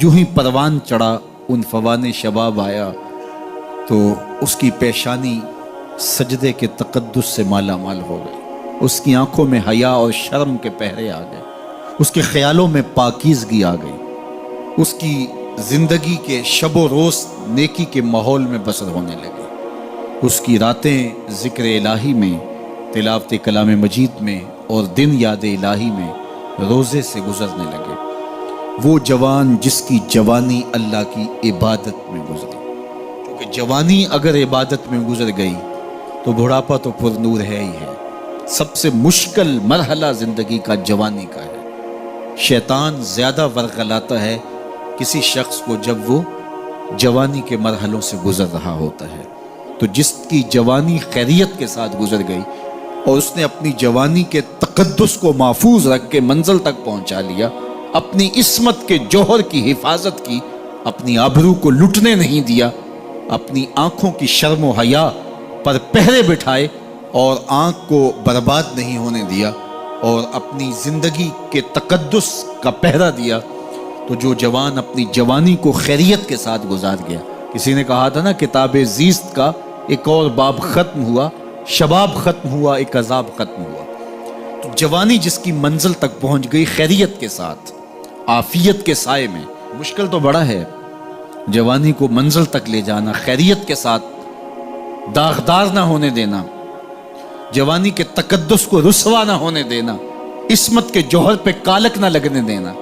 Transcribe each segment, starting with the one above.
جو ہی پروان چڑھا ان فوان شباب آیا تو اس کی پیشانی سجدے کے تقدس سے مالا مال ہو گئی، اس کی آنکھوں میں حیا اور شرم کے پہرے آ گئے، اس کے خیالوں میں پاکیزگی آ گئی، اس کی زندگی کے شب و روز نیکی کے ماحول میں بسر ہونے لگے، اس کی راتیں ذکر الہی میں، تلاوت کلام مجید میں اور دن یاد الہی میں روزے سے گزرنے لگے۔ وہ جوان جس کی جوانی اللہ کی عبادت میں گزری، کیونکہ جوانی اگر عبادت میں گزر گئی تو بڑھاپا تو پر نور ہے ہی ہے۔ سب سے مشکل مرحلہ زندگی کا جوانی کا ہے۔ شیطان زیادہ ورغلاتا ہے کسی شخص کو جب وہ جوانی کے مرحلوں سے گزر رہا ہوتا ہے۔ تو جس کی جوانی خیریت کے ساتھ گزر گئی اور اس نے اپنی جوانی کے تقدس کو محفوظ رکھ کے منزل تک پہنچا لیا، اپنی عصمت کے جوہر کی حفاظت کی، اپنی آبرو کو لٹنے نہیں دیا، اپنی آنکھوں کی شرم و حیا پر پہرے بٹھائے اور آنکھ کو برباد نہیں ہونے دیا اور اپنی زندگی کے تقدس کا پہرا دیا، تو جو جوان اپنی جوانی کو خیریت کے ساتھ گزار گیا۔ کسی نے کہا تھا نا، کتاب زیست کا ایک اور باب ختم ہوا، شباب ختم ہوا، ایک عذاب ختم ہوا۔ تو جوانی جس کی منزل تک پہنچ گئی خیریت کے ساتھ، عافیت کے سائے میں، مشکل تو بڑا ہے جوانی کو منزل تک لے جانا، خیریت کے ساتھ، داغدار نہ ہونے دینا، جوانی کے تقدس کو رسوا نہ ہونے دینا، عصمت کے جوہر پہ کالک نہ لگنے دینا،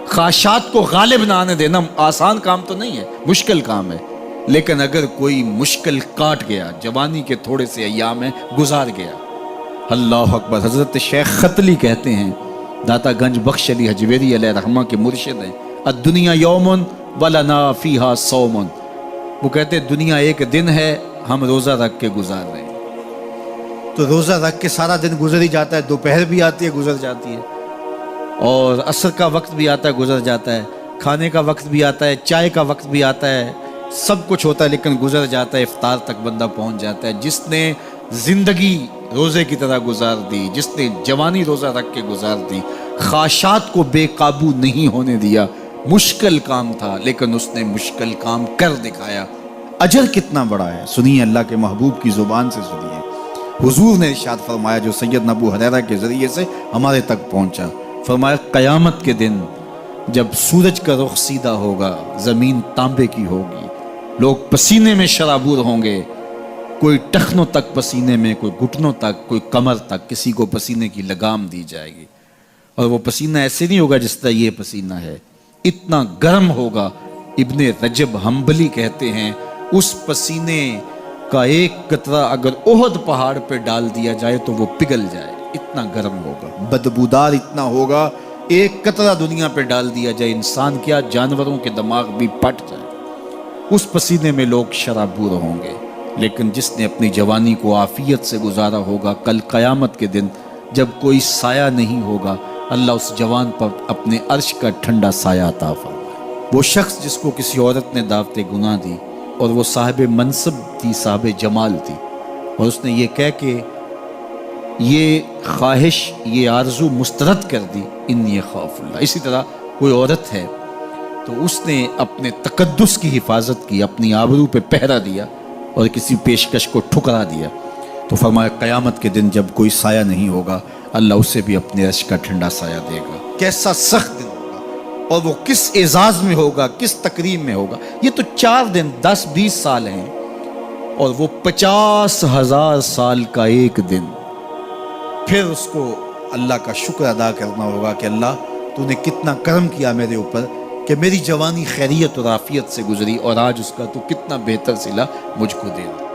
خواہشات کو غالب نہ آنے دینا۔ آسان کام تو نہیں ہے، مشکل کام ہے، لیکن اگر کوئی مشکل کاٹ گیا، جوانی کے تھوڑے سے ایام میں گزار گیا، اللہ اکبر۔ حضرت شیخ ختلی کہتے ہیں، داتا گنج بخش علی حجویری علیہ رحمہ کے مرشد ہیں، الدنیا یوم ولنا فیہا صوم۔ وہ کہتے ہیں دنیا ایک دن ہے، ہم روزہ رکھ کے گزار رہے ہیں۔ تو روزہ رکھ کے سارا دن گزر ہی جاتا ہے، دوپہر بھی آتی ہے گزر جاتی ہے، اور عصر کا وقت بھی آتا ہے گزر جاتا ہے، کھانے کا وقت بھی آتا ہے، چائے کا وقت بھی آتا ہے، سب کچھ ہوتا ہے لیکن گزر جاتا ہے، افطار تک بندہ پہنچ جاتا ہے۔ جس نے زندگی روزے کی طرح گزار دی، جس نے جوانی روزہ رکھ کے گزار دی، خواہشات کو بے قابو نہیں ہونے دیا، مشکل کام تھا لیکن اس نے مشکل کام کر دکھایا۔ اجر کتنا بڑا ہے، سنیے اللہ کے محبوب کی زبان سے سنیے۔ حضور نے ارشاد فرمایا جو سیدنا ابو ہریرہ کے ذریعے سے ہمارے تک پہنچا، فرمایا قیامت کے دن جب سورج کا رخ سیدھا ہوگا، زمین تانبے کی ہوگی، لوگ پسینے میں شرابور ہوں گے، کوئی ٹخنوں تک پسینے میں، کوئی گھٹنوں تک، کوئی کمر تک، کسی کو پسینے کی لگام دی جائے گی، اور وہ پسینہ ایسے نہیں ہوگا جس طرح یہ پسینہ ہے، اتنا گرم ہوگا۔ ابن رجب حنبلی کہتے ہیں اس پسینے کا ایک قطرہ اگر احد پہاڑ پہ ڈال دیا جائے تو وہ پگھل جائے، اتنا گرم ہوگا، بدبودار اتنا ہوگا، ایک قطرہ دنیا پہ ڈال دیا جائے، انسان کیا جانوروں کے دماغ بھی پھٹ جائے، اس پسینے میں لوگ شرابور ہوں گے۔ لیکن جس نے اپنی جوانی کو عافیت سے گزارا ہوگا، کل قیامت کے دن جب کوئی سایہ نہیں ہوگا، اللہ اس جوان پر اپنے عرش کا ٹھنڈا سایہ عطا فرمائے۔ وہ شخص جس کو کسی عورت نے دعوت گناہ دی اور وہ صاحب منصب تھی، صاحب جمال تھی، اور اس نے یہ کہہ کے یہ خواہش، یہ آرزو مسترد کر دی، انی خاف اللہ۔ اسی طرح کوئی عورت ہے تو اس نے اپنے تقدس کی حفاظت کی، اپنی آبرو پہ پہرا دیا اور کسی پیشکش کو ٹھکرا دیا، تو فرمایا قیامت کے دن جب کوئی سایہ نہیں ہوگا، اللہ اسے بھی اپنے عرش کا ٹھنڈا سایہ دے گا۔ کیسا سخت دن ہوگا، اور وہ کس اعزاز میں ہوگا، کس تکریم میں ہوگا۔ یہ تو 4 دن 10-20 سال ہیں، اور وہ 50,000 سال کا ایک دن۔ پھر اس کو اللہ کا شکر ادا کرنا ہوگا کہ اللہ تو نے کتنا کرم کیا میرے اوپر کہ میری جوانی خیریت اور عافیت سے گزری، اور آج اس کا تو کتنا بہتر صلہ مجھ کو دے دیا۔